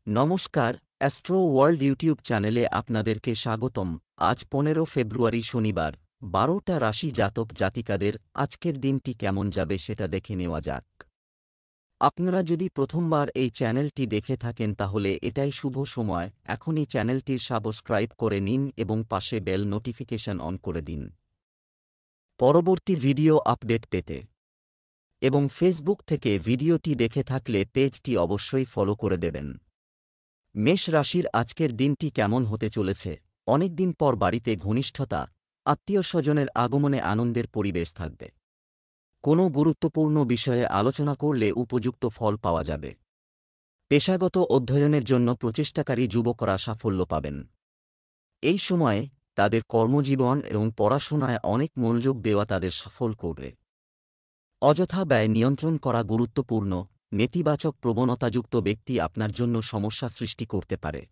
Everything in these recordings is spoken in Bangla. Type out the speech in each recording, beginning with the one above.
নমস্কার, অ্যাস্ট্রো ওয়ার্ল্ড ইউটিউব চ্যানেলে আপনাদেরকে স্বাগতম। আজ 15 ফেব্রুয়ারি শনিবার, 12টা রাশি জাতক জাতিকাদের আজকের দিনটি কেমন যাবে সেটা দেখে নেওয়া যাক। আপনারা যদি প্রথমবার এই চ্যানেলটি দেখে থাকেন তাহলে এটাই শুভ সময়, এখনই চ্যানেলটির সাবস্ক্রাইব করে নিন এবং পাশে বেল নোটিফিকেশন অন করে দিন পরবর্তী ভিডিও আপডেট পেতে। এবং ফেসবুক থেকে ভিডিওটি দেখে থাকলে পেজটি অবশ্যই ফলো করে দেবেন। মেষ রাশির আজকের দিনটি কেমন হতে চলেছে? অনেকদিন পর বাড়িতে ঘনিষ্ঠতা, আত্মীয়স্বজনের আগমনে আনন্দের পরিবেশ থাকবে। কোনো গুরুত্বপূর্ণ বিষয়ে আলোচনা করলে উপযুক্ত ফল পাওয়া যাবে। পেশাগত অধ্যয়নের জন্য প্রচেষ্টাকারী যুবকরা সাফল্য পাবেন। এই সময়ে তাদের কর্মজীবন এবং পড়াশোনায় অনেক মনোযোগ দেওয়া তাদের সফল করবে। অযথা ব্যয় নিয়ন্ত্রণ করা গুরুত্বপূর্ণ। নেতিবাচক প্রবণতাযুক্ত ব্যক্তি আপনার জন্য সমস্যা সৃষ্টি করতে পারে।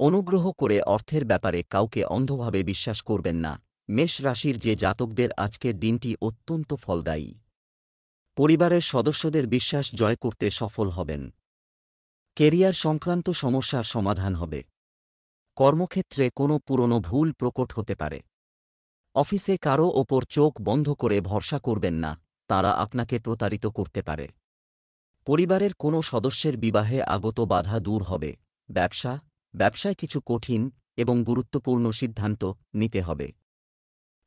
অনুগ্রহ করে অর্থের ব্যাপারে কাউকে অন্ধভাবে বিশ্বাস করবেন না। মেষ রাশির যে জাতকদের আজকের দিনটি অত্যন্ত ফলদায়ী। পরিবারের সদস্যদের বিশ্বাস জয় করতে সফল হবেন। কেরিয়ার সংক্রান্ত সমস্যার সমাধান হবে। কর্মক্ষেত্রে কোনো পুরনো ভুল প্রকট হতে পারে। অফিসে কারও ওপর চোখ বন্ধ করে ভরসা করবেন না, তারা আপনাকে প্রতারিত করতে পারে। পরিবারের কোনো সদস্যের বিবাহে আগত বাধা দূর হবে। ব্যবসায় কিছু কঠিন এবং গুরুত্বপূর্ণ সিদ্ধান্ত নিতে হবে।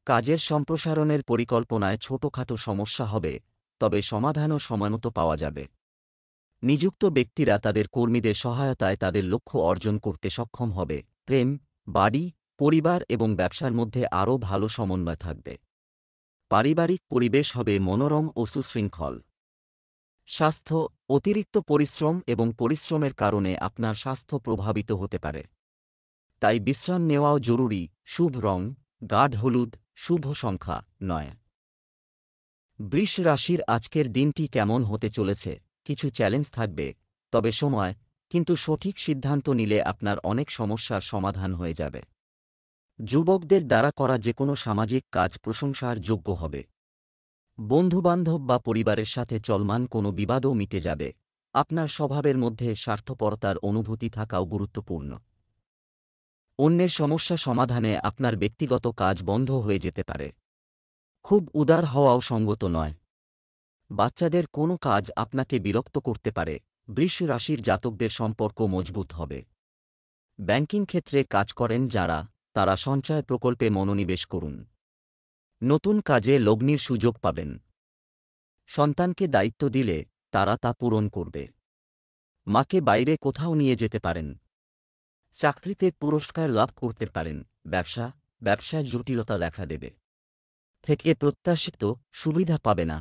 কাজের সম্প্রসারণের পরিকল্পনায় ছোটখাটো সমস্যা হবে, তবে সমাধানও সময়মতো পাওয়া যাবে। নিযুক্ত ব্যক্তিরা তাদের কর্মীদের সহায়তায় তাদের লক্ষ্য অর্জন করতে সক্ষম হবে। প্রেম, বাড়ি, পরিবার এবং ব্যবসার মধ্যে আরও ভালো সমন্বয় থাকবে। পারিবারিক পরিবেশ হবে মনোরম ও সুশৃঙ্খল। স্বাস্থ্য, অতিরিক্ত পরিশ্রম এবং পরিশ্রমের কারণে আপনার স্বাস্থ্য প্রভাবিত হতে পারে, তাই বিশ্রাম নেওয়াও জরুরি। শুভ রং গাঢ় হলুদ, শুভ সংখ্যা 9। বৃষ রাশির আজকের দিনটি কেমন হতে চলেছে? কিছু চ্যালেঞ্জ থাকবে, তবে কিন্তু সঠিক সিদ্ধান্ত নিলে আপনার অনেক সমস্যার সমাধান হয়ে যাবে। যুবকদের দ্বারা করা যেকোনো সামাজিক কাজ প্রশংসার যোগ্য হবে। বন্ধুবান্ধব বা পরিবারের সাথে চলমান কোনো বিবাদও মিটে যাবে। আপনার স্বভাবের মধ্যে স্বার্থপরতার অনুভূতি থাকাও গুরুত্বপূর্ণ। অন্যের সমস্যা সমাধানে আপনার ব্যক্তিগত কাজ বন্ধ হয়ে যেতে পারে। খুব উদার হওয়াও সঙ্গত নয়। বাচ্চাদের কোনো কাজ আপনাকে বিরক্ত করতে পারে। বৃষ রাশির জাতকদের সম্পর্ক মজবুত হবে। ব্যাংকিং ক্ষেত্রে কাজ করেন যারা, তারা সঞ্চয় প্রকল্পে মনোনিবেশ করুন। নতুন কাজে লগ্নির সুযোগ পাবেন। সন্তানকে দায়িত্ব দিলে তারা তা পূরণ করবে। মাকে বাইরে কোথাও নিয়ে যেতে পারেন। চাকরিতে পুরস্কার লাভ করতে পারেন। ব্যবসায় জটিলতা দেখা দেবে। থেকে প্রত্যাশিত সুবিধা পাবে না।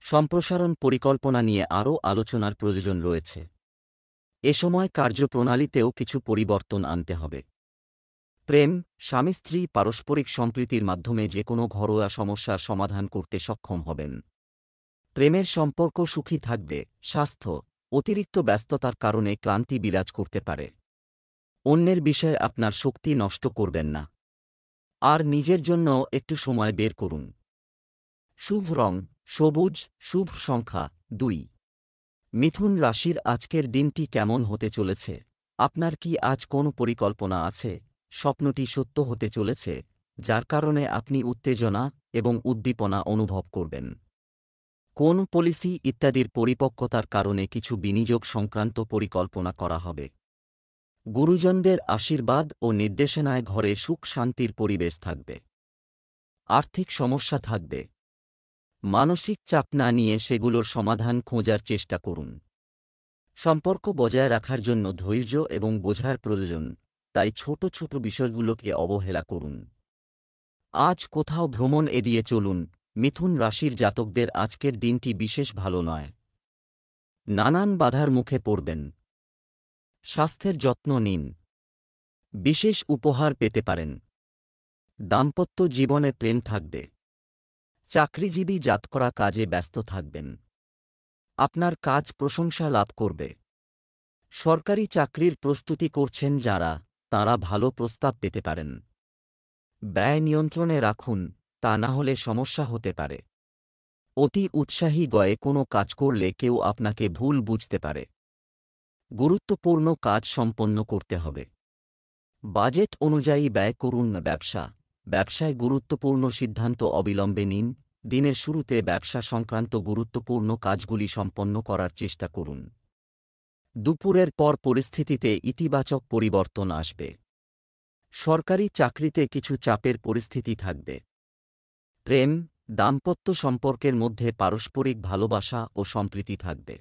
সম্প্রসারণ পরিকল্পনা নিয়ে আরও আলোচনার প্রয়োজন রয়েছে। এ সময় কার্যপ্রণালীতেও কিছু পরিবর্তন আনতে হবে। প্রেম, স্বামী স্ত্রী পারস্পরিক সম্প্রীতির মাধ্যমে যে কোনো ঘরোয়া সমস্যার সমাধান করতে সক্ষম হবেন। প্রেমের সম্পর্ক সুখী থাকবে। স্বাস্থ্য, অতিরিক্ত ব্যস্ততার কারণে ক্লান্তি বিরাজ করতে পারে। অন্যের বিষয়ে আপনার শক্তি নষ্ট করবেন না, আর নিজের জন্য একটু সময় বের করুন। শুভ রং সবুজ, শুভ সংখ্যা 2। মিথুন রাশির আজকের দিনটি কেমন হতে চলেছে? আপনার কি আজ কোনো পরিকল্পনা আছে? স্বপ্নটি সত্য হতে চলেছে, যার কারণে আপনি উত্তেজনা এবং উদ্দীপনা অনুভব করবেন। কোন পলিসি ইত্যাদির পরিপক্কতার কারণে কিছু বিনিয়োগ সংক্রান্ত পরিকল্পনা করা হবে। গুরুজনদের আশীর্বাদ ও নির্দেশনায় ঘরে সুখ শান্তির পরিবেশ থাকবে। আর্থিক সমস্যা থাকবে। মানসিক চাপ না নিয়ে সেগুলোর সমাধান খোঁজার চেষ্টা করুন। সম্পর্ক বজায় রাখার জন্য ধৈর্য এবং বোঝার প্রয়োজন, তাই ছোট ছোট বিষয়গুলোকে অবহেলা করুন। আজ কোথাও ভ্রমণ এড়িয়ে চলুন। মিথুন রাশির জাতকদের আজকের দিনটি বিশেষ ভালো নয়। নানান বাধার মুখে পড়বেন। স্বাস্থ্যের যত্ন নিন। বিশেষ উপহার পেতে পারেন। দাম্পত্য জীবনে প্রেম থাকবে। চাকরিজীবী জাতকরা কাজে ব্যস্ত থাকবেন। আপনার কাজ প্রশংসা লাভ করবে। সরকারি চাকরির প্রস্তুতি করছেন যারা, তাঁরা ভালো প্রস্তাব পেতে পারেন। ব্যয় নিয়ন্ত্রণে রাখুন, তা না হলে সমস্যা হতে পারে। অতি উৎসাহী গয়ে কোনো কাজ করলে কেউ আপনাকে ভুল বুঝতে পারে। গুরুত্বপূর্ণ কাজ সম্পন্ন করতে হবে। বাজেট অনুযায়ী ব্যয় করুন। ব্যবসায় গুরুত্বপূর্ণ সিদ্ধান্ত অবিলম্বে নিন। দিনের শুরুতে ব্যবসা সংক্রান্ত গুরুত্বপূর্ণ কাজগুলি সম্পন্ন করার চেষ্টা করুন। দুপুরের পর পরিস্থিতিতে ইতিবাচক পরিবর্তন আসবে। সরকারি চাকরিতে কিছু চাপের পরিস্থিতি থাকবে। প্রেম, দাম্পত্য সম্পর্কের মধ্যে পারস্পরিক ভালোবাসা ও সম্প্রীতি থাকবে।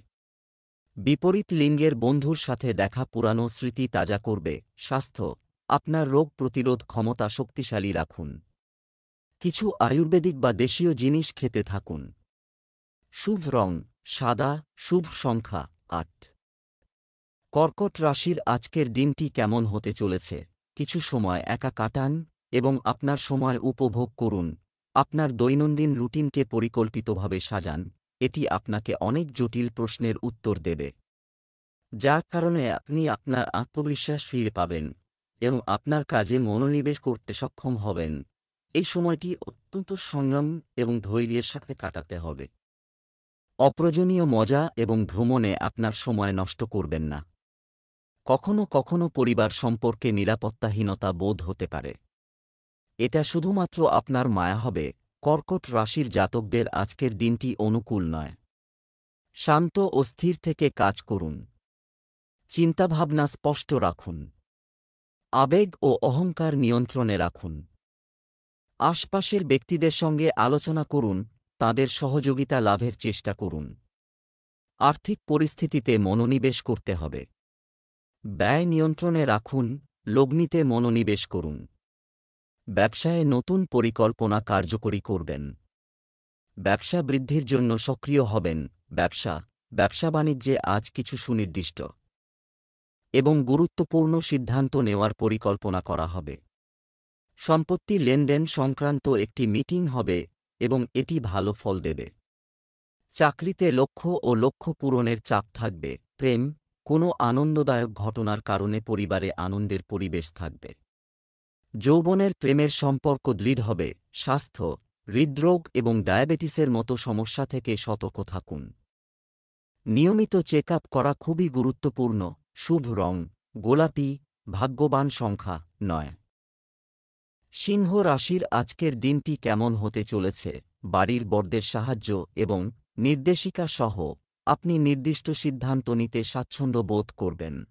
বিপরীত লিঙ্গের বন্ধুর সাথে দেখা পুরানো স্মৃতি তাজা করবে। স্বাস্থ্য, আপনার রোগ প্রতিরোধ ক্ষমতা শক্তিশালী রাখুন। কিছু আয়ুর্বেদিক বা দেশীয় জিনিস খেতে থাকুন। শুভ রং সাদা, শুভ সংখ্যা ৮। কর্কট রাশির আজকের দিনটি কেমন হতে চলেছে? কিছু সময় একা কাটান এবং আপনার সময় উপভোগ করুন। আপনার দৈনন্দিন রুটিনকে পরিকল্পিতভাবে সাজান। এটি আপনাকে অনেক জটিল প্রশ্নের উত্তর দেবে, যার কারণে আপনি আপনার আত্মবিশ্বাস ফিরে পাবেন এবং আপনার কাজে মনোনিবেশ করতে সক্ষম হবেন। এই সময়টি অত্যন্ত সংযম এবং ধৈর্যের সাথে কাটাতে হবে। অপ্রয়োজনীয় মজা এবং ভ্রমণে আপনার সময় নষ্ট করবেন না। কখনো কখনো পরিবার সম্পর্কে নিরাপত্তাহীনতা বোধ হতে পারে। এটা শুধুমাত্র আপনার মায়া হবে। কর্কট রাশির জাতকদের আজকের দিনটি অনুকূল নয়। শান্ত ও স্থির থেকে কাজ করুন। চিন্তাভাবনা স্পষ্ট রাখুন। আবেগ ও অহংকার নিয়ন্ত্রণে রাখুন। আশপাশের ব্যক্তিদের সঙ্গে আলোচনা করুন, তাদের সহযোগিতা লাভের চেষ্টা করুন। আর্থিক পরিস্থিতিতে মনোনিবেশ করতে হবে। ব্যয় নিয়ন্ত্রণে রাখুন, লগ্নিতে মনোনিবেশ করুন। ব্যবসায়ে নতুন পরিকল্পনা কার্যকরী করবেন। ব্যবসা বৃদ্ধির জন্য সক্রিয় হবেন। ব্যবসা-বাণিজ্যে আজ কিছু সুনির্দিষ্ট এবং গুরুত্বপূর্ণ সিদ্ধান্ত নেওয়ার পরিকল্পনা করা হবে। সম্পত্তি লেনদেন সংক্রান্ত একটি মিটিং হবে এবং এটি ভালো ফল দেবে। চাকরিতে লক্ষ্য পূরণের চাপ থাকবে। প্রেম, কোনো আনন্দদায়ক ঘটনার কারণে পরিবারে আনন্দের পরিবেশ থাকবে। যৌবনের প্রেমের সম্পর্ক দৃঢ় হবে। স্বাস্থ্য, হৃদরোগ এবং ডায়াবেটিসের মতো সমস্যা থেকে সতর্ক থাকুন। নিয়মিত চেক আপ করা খুবই গুরুত্বপূর্ণ। শুভ রং গোলাপি, ভাগ্যবান সংখ্যা ৯। সিংহ রাশির আজকের দিনটি কেমন হতে চলেছে? বাড়ির বড়দের সাহায্য এবং নির্দেশিকা সহ আপনি নির্দিষ্ট সিদ্ধান্ত নিতে স্বাচ্ছন্দ্য বোধ করবেন।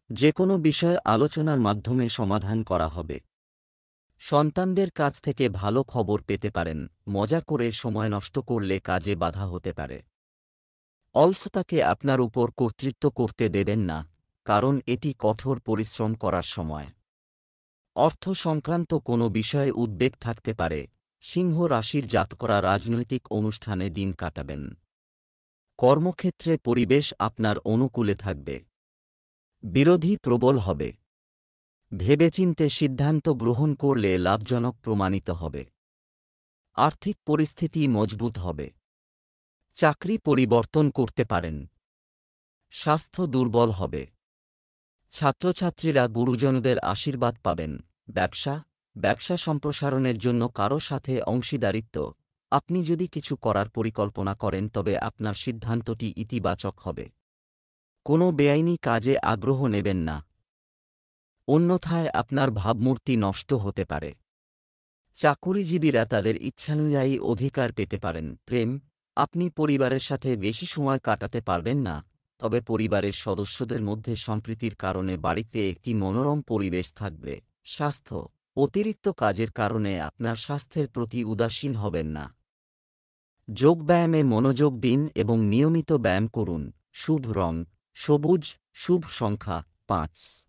যে কোনো বিষয় আলোচনার মাধ্যমে সমাধান করা হবে। সন্তানদের কাছ থেকে ভালো খবর পেতে পারেন। মজা করে সময় নষ্ট করলে কাজে বাধা হতে পারে। অলসতাকে আপনার উপর কর্তৃত্ব করতে দেবেন না, কারণ এটি কঠোর পরিশ্রম করার সময়। অর্থ সংক্রান্ত কোনো বিষয়ে উদ্বেগ থাকতে পারে। সিংহ রাশির জাতকরা রাজনৈতিক অনুষ্ঠানে দিন কাটাবেন। কর্মক্ষেত্রে পরিবেশ আপনার অনুকূলে থাকবে। বিরোধী প্রবল হবে। ভেবেচিন্তে সিদ্ধান্ত গ্রহণ করলে লাভজনক প্রমাণিত হবে। আর্থিক পরিস্থিতি মজবুত হবে। চাকরি পরিবর্তন করতে পারেন। স্বাস্থ্য দুর্বল হবে। ছাত্রছাত্রীরা গুরুজনদের আশীর্বাদ পাবেন। ব্যবসা সম্প্রসারণের জন্য কারো সাথে অংশীদারিত্ব। আপনি যদি কিছু করার পরিকল্পনা করেন তবে আপনার সিদ্ধান্তটি ইতিবাচক হবে। কোনো বেআইনি কাজে আগ্রহ নেবেন না, অন্যথায় আপনার ভাবমূর্তি নষ্ট হতে পারে। চাকুরিজীবীরা তাদের ইচ্ছানুযায়ী অধিকার পেতে পারেন। প্রেম, আপনি পরিবারের সাথে বেশি সময় কাটাতে পারবেন না, তবে পরিবারের সদস্যদের মধ্যে সম্প্রীতির কারণে বাড়িতে একটি মনোরম পরিবেশ থাকবে। স্বাস্থ্য, অতিরিক্ত কাজের কারণে আপনার স্বাস্থ্যের প্রতি উদাসীন হবেন না। যোগব্যায়ামে মনোযোগ দিন এবং নিয়মিত ব্যায়াম করুন। শুভ রং সবুজ, শুভ সংখ্যা ৫।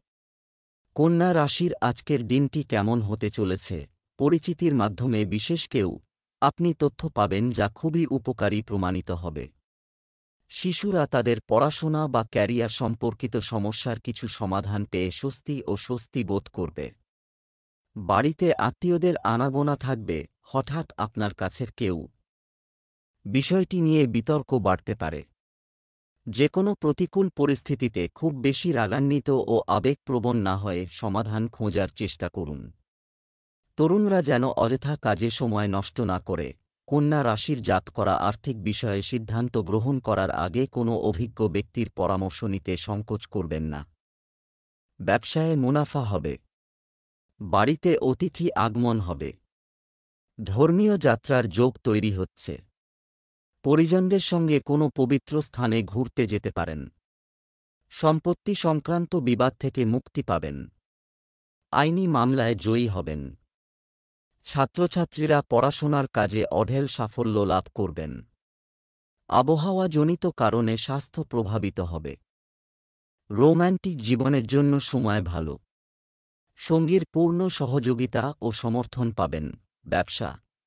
কন্যা রাশির আজকের দিনটি কেমন হতে চলেছে? পরিচিতির মাধ্যমে বিশেষ কেউ আপনি তথ্য পাবেন যা খুবই উপকারী প্রমাণিত হবে। শিশুরা তাদের পড়াশোনা বা ক্যারিয়ার সম্পর্কিত সমস্যার কিছু সমাধান পেয়ে স্বস্তি বোধ করবে। বাড়িতে আত্মীয়দের আনাগোনা থাকবে। হঠাৎ আপনার কাছের কেউ বিষয়টি নিয়ে বিতর্ক বাড়তে পারে। যে কোনো প্রতিকূল পরিস্থিতিতে খুব বেশি রাগান্বিত ও আবেগপ্রবণ না হয়ে সমাধান খোঁজার চেষ্টা করুন। তরুণরা যেন অযথা কাজে সময় নষ্ট না করে কন্যা রাশির জাতকরা আর্থিক বিষয়ে সিদ্ধান্ত গ্রহণ করার আগে কোনো অভিজ্ঞ ব্যক্তির পরামর্শ নিতে সংকোচ করবেন না। ব্যবসায়ে মুনাফা হবে। বাড়িতে অতিথি আগমন হবে। ধর্মীয় যাত্রার যোগ তৈরি হচ্ছে। পরিজনদের সঙ্গে কোনো পবিত্র স্থানে ঘুরতে যেতে পারেন। সম্পত্তি সংক্রান্ত বিবাদ থেকে মুক্তি পাবেন। আইনি মামলায় জয়ী হবেন। ছাত্রছাত্রীরা পড়াশোনার কাজে অঢেল সাফল্য লাভ করবেন। আবহাওয়াজনিত কারণে স্বাস্থ্য প্রভাবিত হবে। রোম্যান্টিক জীবনের জন্য সময় ভালো। সঙ্গীর পূর্ণ সহযোগিতা ও সমর্থন পাবেন।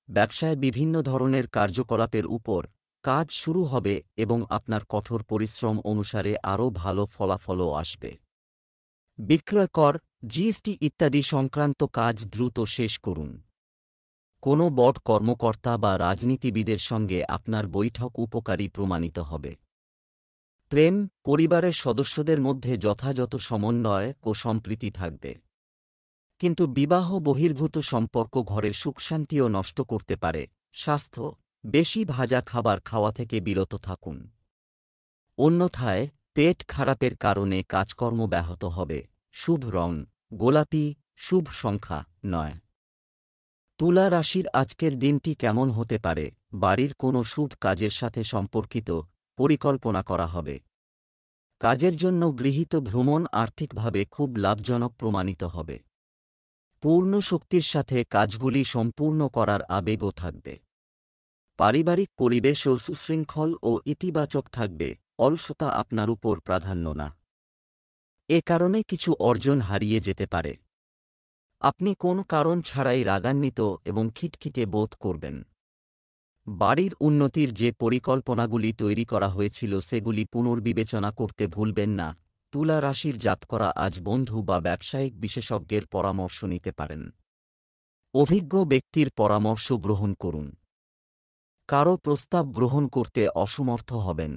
ব্যবসায় বিভিন্ন ধরনের কার্যকলাপের উপর কাজ শুরু হবে এবং আপনার কঠোর পরিশ্রম অনুসারে আরও ভালো ফলাফলও আসবে। বিক্রয় কর, জিএসটি ইত্যাদি সংক্রান্ত কাজ দ্রুত শেষ করুন। কোনো বড় কর্মকর্তা বা রাজনীতিবিদের সঙ্গে আপনার বৈঠক উপকারী প্রমাণিত হবে। প্রেম, পরিবারের সদস্যদের মধ্যে যথাযথ সমন্বয় ও সম্প্রীতি থাকবে। কিন্তু বিবাহ বহির্ভূত সম্পর্ক ঘরের সুখশান্তিও নষ্ট করতে পারে। স্বাস্থ্য, বেশি ভাজা খাবার খাওয়া থেকে বিরত থাকুন। অন্যথায় পেট খারাপের কারণে কাজকর্ম ব্যাহত হবে। শুভ রং গোলাপি, শুভ সংখ্যা 9। তুলা রাশির আজকের দিনটি কেমন হতে পারে? বাড়ির কোনো শুভ কাজের সাথে সম্পর্কিত পরিকল্পনা করা হবে। কাজের জন্য গৃহীত ভ্রমণ আর্থিকভাবে খুব লাভজনক প্রমাণিত হবে। পূর্ণ শক্তির সাথে কাজগুলি সম্পূর্ণ করার আবেগও থাকবে। পারিবারিক পরিবেশও সুশৃঙ্খল ও ইতিবাচক থাকবে। অলসতা আপনার উপর প্রাধান্য না। এ কারণে কিছু অর্জন হারিয়ে যেতে পারে। আপনি কোন কারণ ছাড়াই রাগান্বিত এবং খিটখিটে বোধ করবেন। বাড়ির উন্নতির যে পরিকল্পনাগুলি তৈরি করা হয়েছিল সেগুলি পুনর্বিবেচনা করতে ভুলবেন না। তুলা রাশির জাতকরা আজ বন্ধু বা ব্যবসায়িক বিশেষজ্ঞের পরামর্শ নিতে পারেন। অভিজ্ঞ ব্যক্তির পরামর্শ গ্রহণ করুন। কারো প্রস্তাব গ্রহণ করতে অসমর্থ হবেন।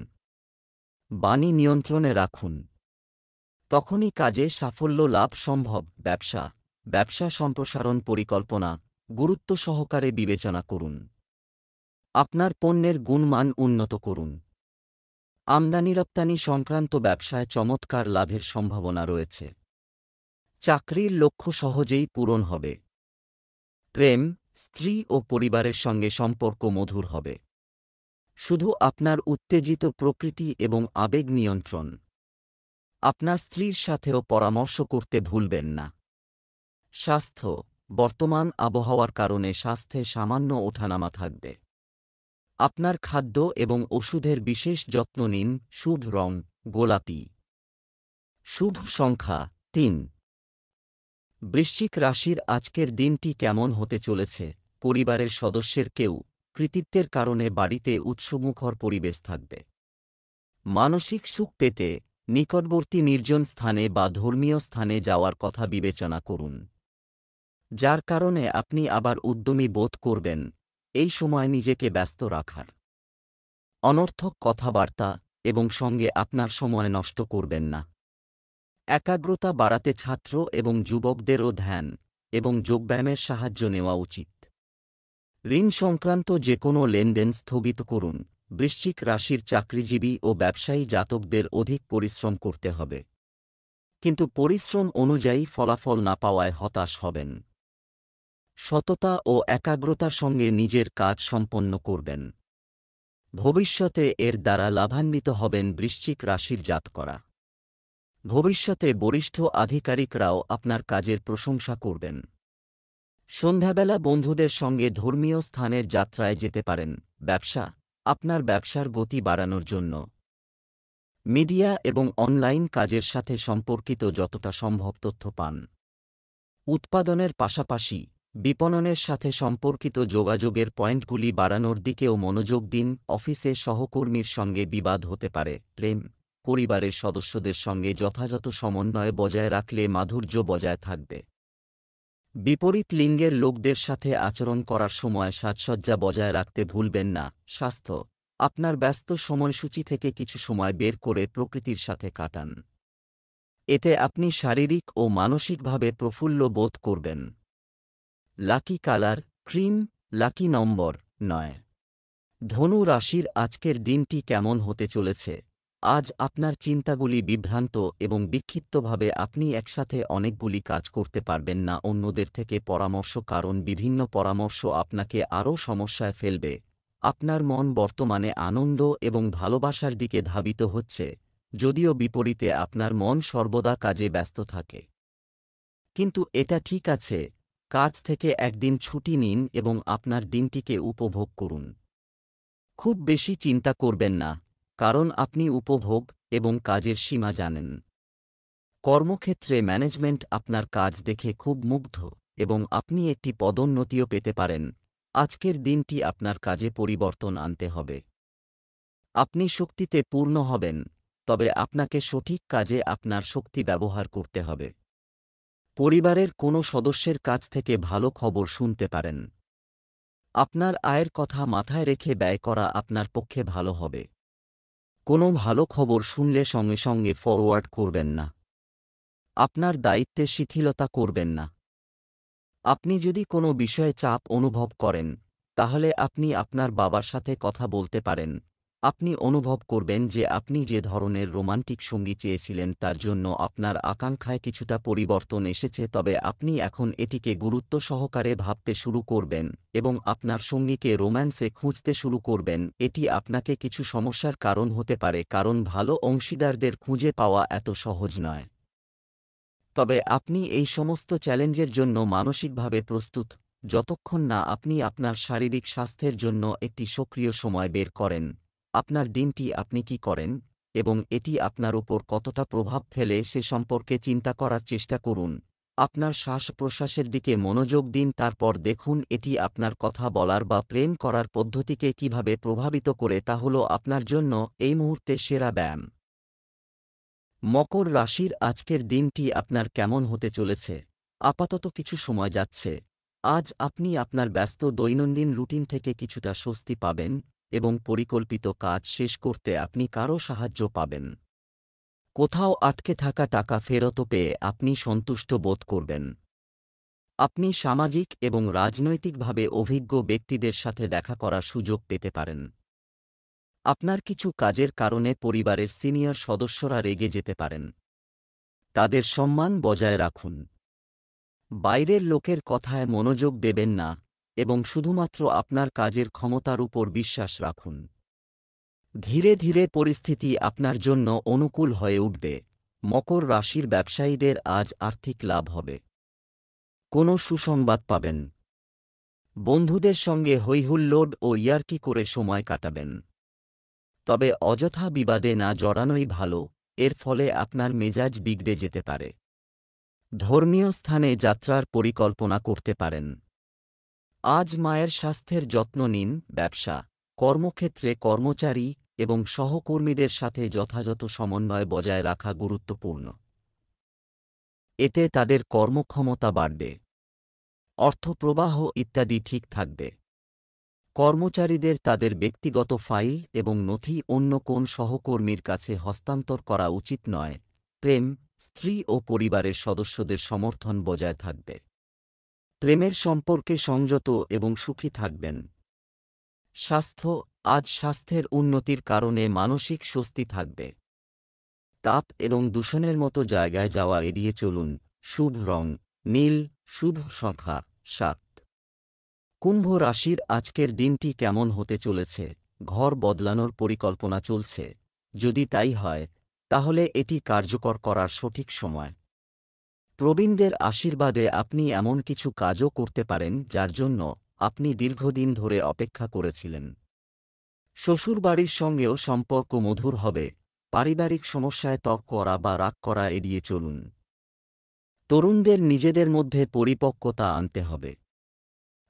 বাণী নিয়ন্ত্রণে রাখুন। তখনই কাজে সাফল্য লাভ সম্ভব। ব্যবসা সম্প্রসারণ পরিকল্পনা গুরুত্ব সহকারে বিবেচনা করুন। আপনার পণ্যের গুণমান উন্নত করুন। আমদানি রপ্তানি সংক্রান্ত ব্যবসায় চমৎকার লাভের সম্ভাবনা রয়েছে। চাকরির লক্ষ্য সহজেই পূরণ হবে। প্রেম, স্ত্রী ও পরিবারের সঙ্গে সম্পর্ক মধুর হবে। শুধু আপনার উত্তেজিত প্রকৃতি এবং আবেগ নিয়ন্ত্রণ। আপনার স্ত্রীর সাথেও পরামর্শ করতে ভুলবেন না। স্বাস্থ্য, বর্তমান আবহাওয়ার কারণে স্বাস্থ্যে সামান্য ওঠানামা থাকবে। আপনার খাদ্য এবং ওষুধের বিশেষ যত্ন নিন। শুভ রং গোলাপি। শুভ সংখ্যা 3। বৃশ্চিক রাশির আজকের দিনটি কেমন হতে চলেছে? পরিবারের সদস্যের কেউ কৃতিত্বের কারণে বাড়িতে উৎসবমুখর পরিবেশ থাকবে। মানসিক সুখ পেতে নিকটবর্তী নির্জন স্থানে বা ধর্মীয় স্থানে যাওয়ার কথা বিবেচনা করুন, যার কারণে আপনি আবার উদ্যমী বোধ করবেন। এই সময় নিজেকে ব্যস্ত রাখার, অনর্থক কথাবার্তা এবং সঙ্গে আপনার সময় নষ্ট করবেন না। একাগ্রতা বাড়াতে ছাত্র এবং যুবকদেরও ধ্যান এবং যোগব্যায়ামের সাহায্য নেওয়া উচিত। ঋণ সংক্রান্ত যে কোনো লেনদেন স্থগিত করুন। বৃশ্চিক রাশির চাকরিজীবী ও ব্যবসায়ী জাতকদের অধিক পরিশ্রম করতে হবে, কিন্তু পরিশ্রম অনুযায়ী ফলাফল না পাওয়ায় হতাশ হবেন। সততা ও একাগ্রতার সঙ্গে নিজের কাজ সম্পন্ন করবেন। ভবিষ্যতে এর দ্বারা লাভান্বিত হবেন বৃশ্চিক রাশির জাতকরা। ভবিষ্যতে বরিষ্ঠ আধিকারিকরাও আপনার কাজের প্রশংসা করবেন। সন্ধ্যাবেলা বন্ধুদের সঙ্গে ধর্মীয় স্থানের যাত্রায় যেতে পারেন। আপনার ব্যবসার গতি বাড়ানোর জন্য মিডিয়া এবং অনলাইন কাজের সাথে সম্পর্কিত যতটা সম্ভব তথ্য পান। উৎপাদনের পাশাপাশি বিপণনের সাথে সম্পর্কিত যোগাযোগের পয়েন্টগুলি বাড়ানোর দিকেও মনোযোগ দিন। অফিসে সহকর্মীর সঙ্গে বিবাদ হতে পারে। প্রেম, পরিবারের সদস্যদের সঙ্গে যথাযথ সমন্বয় বজায় রাখলে মাধুর্য বজায় থাকবে। বিপরীত লিঙ্গের লোকদের সাথে আচরণ করার সময় সাজসজ্জা বজায় রাখতে ভুলবেন না। স্বাস্থ্য, আপনার ব্যস্ত সময়সূচি থেকে কিছু সময় বের করে প্রকৃতির সাথে কাটান। এতে আপনি শারীরিক ও মানসিকভাবে প্রফুল্ল বোধ করবেন। লাকি কালার ক্রিম, লাকি নম্বর 9। ধনু রাশির আজকের দিনটি কেমন হতে চলেছে? আজ আপনার চিন্তাগুলি বিভ্রান্ত এবং বিক্ষিপ্তভাবে আপনি একসাথে অনেকগুলি কাজ করতে পারবেন না অন্যদের থেকে পরামর্শ কারণ বিভিন্ন পরামর্শ আপনাকে আরও সমস্যায় ফেলবে। আপনার মন বর্তমানে আনন্দ এবং ভালোবাসার দিকে ধাবিত হচ্ছে, যদিও বিপরীতে আপনার মন সর্বদা কাজে ব্যস্ত থাকে। কিন্তু এটা ঠিক আছে, কাজ থেকে একদিন ছুটি নিন এবং আপনার দিনটিকে উপভোগ করুন। খুব বেশি চিন্তা করবেন না, কারণ আপনি উপভোগ এবং কাজের সীমা জানেন। কর্মক্ষেত্রে ম্যানেজমেন্ট আপনার কাজ দেখে খুব মুগ্ধ এবং আপনি একটি পদোন্নতিও পেতে পারেন। আজকের দিনটি আপনার কাজে পরিবর্তন আনতে হবে। আপনি শক্তিতে পূর্ণ হবেন, তবে আপনাকে সঠিক কাজে আপনার শক্তি ব্যবহার করতে হবে। পরিবারের কোনো সদস্যের কাছ থেকে ভালো খবর শুনতে পারেন। আপনার আয়ের কথা মাথায় রেখে ব্যয় করা আপনার পক্ষে ভালো হবে। কোনো ভালো খবর শুনলে সঙ্গে সঙ্গে ফরওয়ার্ড করবেন না। আপনার দায়িত্বে শিথিলতা করবেন না। আপনি যদি কোনো বিষয়ে চাপ অনুভব করেন, তাহলে আপনি আপনার বাবার সাথে কথা বলতে পারেন। আপনি অনুভব করবেন যে আপনি যে ধরনের রোমান্টিক সঙ্গী চেয়েছিলেন তার জন্য আপনার আকাঙ্ক্ষায় কিছুটা পরিবর্তন এসেছে, তবে আপনি এখন এটিকে গুরুত্ব সহকারে ভাবতে শুরু করবেন এবং আপনার সঙ্গীকে রোম্যান্সে খুঁজতে শুরু করবেন। এটি আপনাকে কিছু সমস্যার কারণ হতে পারে, কারণ ভালো অংশীদারদের খুঁজে পাওয়া এত সহজ নয়। তবে আপনি এই সমস্ত চ্যালেঞ্জের জন্য মানসিকভাবে প্রস্তুত, যতক্ষণ না আপনি আপনার শারীরিক স্বাস্থ্যের জন্য একটি সক্রিয় সময় বের করেন। আপনার দিনটি আপনি কি করেন এবং এটি আপনার উপর কতটা প্রভাব ফেলে সে সম্পর্কে চিন্তা করার চেষ্টা করুন। আপনার শ্বাস-প্রশ্বাসের দিকে মনোযোগ দিন, তারপর দেখুন এটি আপনার কথা বলার বা প্রেম করার পদ্ধতিকে কিভাবে প্রভাবিত করে। তা হল আপনার জন্য এই মুহূর্তে সেরা ব্যায়াম। মকর রাশির আজকের দিনটি আপনার কেমন হতে চলেছে? আপাতত কিছু সময় যাচ্ছে। আজ আপনি আপনার ব্যস্ত দৈনন্দিন রুটিন থেকে কিছুটা স্বস্তি পাবেন এবং পরিকল্পিত কাজ শেষ করতে আপনি কারও সাহায্য পাবেন। কোথাও আটকে থাকা টাকা ফেরত পেয়ে আপনি সন্তুষ্ট বোধ করবেন। আপনি সামাজিক এবং রাজনৈতিকভাবে অভিজ্ঞ ব্যক্তিদের সাথে দেখা করার সুযোগ পেতে পারেন। আপনার কিছু কাজের কারণে পরিবারের সিনিয়র সদস্যরা রেগে যেতে পারেন। তাদের সম্মান বজায় রাখুন। বাইরের লোকের কথায় মনোযোগ দেবেন না এবং শুধুমাত্র আপনার কাজের ক্ষমতার উপর বিশ্বাস রাখুন। ধীরে ধীরে পরিস্থিতি আপনার জন্য অনুকূল হয়ে উঠবে। মকর রাশির ব্যবসায়ীদের আজ আর্থিক লাভ হবে। কোনো সুসংবাদ পাবেন। বন্ধুদের সঙ্গে হৈহুল্লোড় ও ইয়ার্কি করে সময় কাটাবেন। তবে অযথা বিবাদে না জড়ানোই ভালো, এর ফলে আপনার মেজাজ বিগড়ে যেতে পারে। ধর্মীয় স্থানে যাত্রার পরিকল্পনা করতে পারেন। আজ মায়ের স্বাস্থ্যের যত্ন নিন। ব্যবসা, কর্মক্ষেত্রে কর্মচারী এবং সহকর্মীদের সাথে যথাযথ সমন্বয় বজায় রাখা গুরুত্বপূর্ণ। এতে তাদের কর্মক্ষমতা বাড়বে। অর্থপ্রবাহ ইত্যাদি ঠিক থাকবে। কর্মচারীদের তাদের ব্যক্তিগত ফাইল এবং নথি অন্য কোন সহকর্মীর কাছে হস্তান্তর করা উচিত নয়। প্রেম, স্ত্রী ও পরিবারের সদস্যদের সমর্থন বজায় থাকবে। প্রেমের সম্পর্কে সংযত এবং সুখী থাকবেন। স্বাস্থ্য, আজ স্বাস্থ্যের উন্নতির কারণে মানসিক স্বস্তি থাকবে। তাপ এবং দূষণের মতো জায়গায় যাওয়া এড়িয়ে চলুন। শুভ রং নীল, শুভ সংখ্যা 7। কুম্ভ রাশির আজকের দিনটি কেমন হতে চলেছে? ঘর বদলানোর পরিকল্পনা চলছে? যদি তাই হয়, তাহলে এটি কার্যকর করার সঠিক সময়। প্রবীণদের আশীর্বাদে আপনি এমন কিছু কাজও করতে পারেন যার জন্য আপনি দীর্ঘদিন ধরে অপেক্ষা করেছিলেন। শ্বশুরবাড়ির সঙ্গেও সম্পর্ক মধুর হবে। পারিবারিক সমস্যায় তর্ক করা বা রাগ করা এড়িয়ে চলুন। তরুণদের নিজেদের মধ্যে পরিপক্কতা আনতে হবে।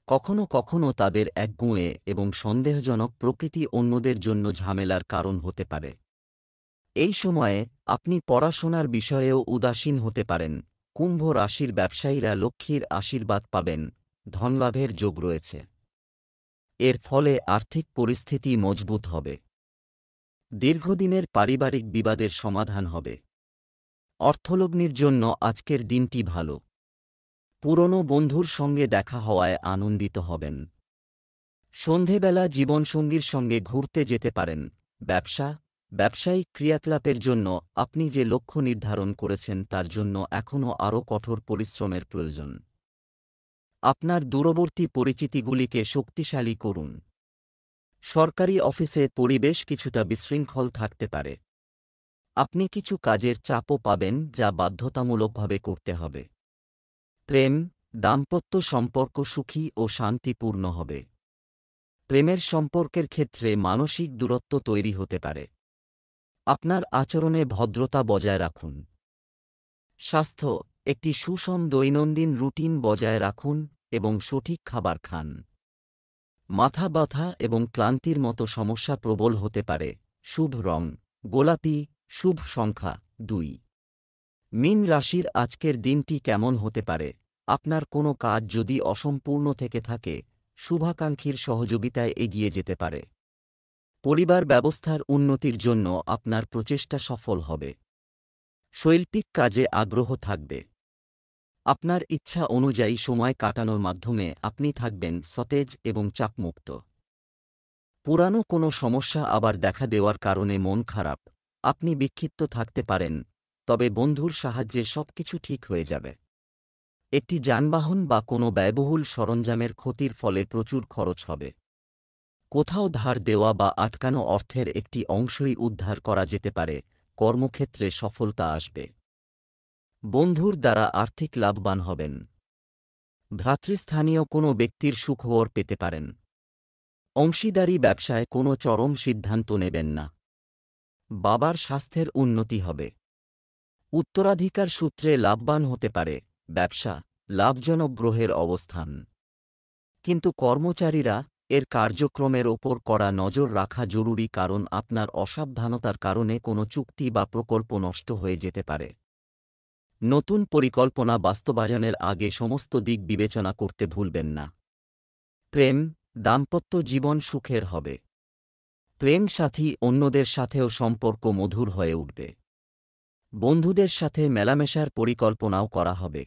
কখনো কখনো তাদের একগুঁয়ে এবং সন্দেহজনক প্রকৃতি অন্যদের জন্য ঝামেলার কারণ হতে পারে। এই সময়ে আপনি পড়াশোনার বিষয়েও উদাসীন হতে পারেন। কুম্ভ রাশির ব্যবসায়ীরা লক্ষ্মীর আশীর্বাদ পাবেন। ধনলাভের যোগ রয়েছে। এর ফলে আর্থিক পরিস্থিতি মজবুত হবে। দীর্ঘদিনের পারিবারিক বিবাদের সমাধান হবে। অর্থলগ্নির জন্য আজকের দিনটি ভালো। পুরনো বন্ধুর সঙ্গে দেখা হওয়ায় আনন্দিত হবেন। সন্ধেবেলা জীবনসঙ্গীর সঙ্গে ঘুরতে যেতে পারেন। ব্যবসায়িক ক্রিয়াকলাপের জন্য আপনি যে লক্ষ্য নির্ধারণ করেছেন তার জন্য এখনও আরও কঠোর পরিশ্রমের প্রয়োজন। আপনার দূরবর্তী পরিচিতিগুলিকে শক্তিশালী করুন। সরকারি অফিসে পরিবেশ কিছুটা বিশৃঙ্খল থাকতে পারে। আপনি কিছু কাজের চাপও পাবেন যা বাধ্যতামূলকভাবে করতে হবে। দাম্পত্য সম্পর্ক সুখী ও শান্তিপূর্ণ হবে। প্রেমের সম্পর্কের ক্ষেত্রে মানসিক দূরত্ব তৈরি হতে পারে। আপনার আচরণে ভদ্রতা বজায় রাখুন। স্বাস্থ্য, একটি সুষম দৈনন্দিন রুটিন বজায় রাখুন এবং সঠিক খাবার খান। মাথা ব্যথা এবং ক্লান্তির মতো সমস্যা প্রবল হতে পারে। শুভ রং গোলাপি। শুভ সংখ্যা 2। মীন রাশির আজকের দিনটি কেমন হতে পারে? আপনার কোনো কাজ যদি অসম্পূর্ণ থেকে থাকে, শুভাকাঙ্ক্ষীর সহযোগিতায় এগিয়ে যেতে পারে। পরিবার ব্যবস্থার উন্নতির জন্য আপনার প্রচেষ্টা সফল হবে। শৈল্পিক কাজে আগ্রহ থাকবে। আপনার ইচ্ছা অনুযায়ী সময় কাটানোর মাধ্যমে আপনি থাকবেন সতেজ এবং চাপমুক্ত। পুরানো কোনো সমস্যা আবার দেখা দেওয়ার কারণে মন খারাপ। আপনি বিক্ষিপ্ত থাকতে পারেন, তবে বন্ধুর সাহায্যে সবকিছু ঠিক হয়ে যাবে। একটি যানবাহন বা কোনো ব্যয়বহুল সরঞ্জামের ক্ষতির ফলে প্রচুর খরচ হবে। কোথাও ধার দেওয়া বা আটকানো অর্থের একটি অংশই উদ্ধার করা যেতে পারে। কর্মক্ষেত্রে সফলতা আসবে। বন্ধুর দ্বারা আর্থিক লাভবান হবেন। ভ্রাতৃস্থানীয় কোনো ব্যক্তির সুখবর পেতে পারেন। অংশীদারি ব্যবসায় কোনো চরম সিদ্ধান্ত নেবেন না। বাবার স্বাস্থ্যের উন্নতি হবে। উত্তরাধিকার সূত্রে লাভবান হতে পারে। ব্যবসা লাভজনক গ্রহের অবস্থান, কিন্তু কর্মচারীরা এর কার্যক্রমের ওপর কড়া নজর রাখা জরুরি, কারণ আপনার অসাবধানতার কারণে কোনো চুক্তি বা প্রকল্প নষ্ট হয়ে যেতে পারে। নতুন পরিকল্পনা বাস্তবায়নের আগে সমস্ত দিক বিবেচনা করতে ভুলবেন না। দাম্পত্য জীবন সুখের হবে। প্রেম সাথী অন্যদের সাথেও সম্পর্ক মধুর হয়ে উঠবে। বন্ধুদের সাথে মেলামেশার পরিকল্পনাও করা হবে।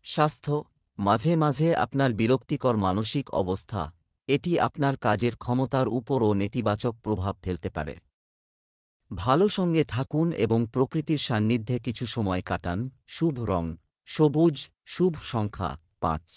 স্বাস্থ্য, মাঝে মাঝে আপনার বিরক্তিকর মানসিক অবস্থা, এটি আপনার কাজের ক্ষমতার উপরও নেতিবাচক প্রভাব ফেলতে পারে। ভালো সঙ্গে থাকুন এবং প্রকৃতির সান্নিধ্যে কিছু সময় কাটান। শুভ রং সবুজ। শুভ সংখ্যা 5।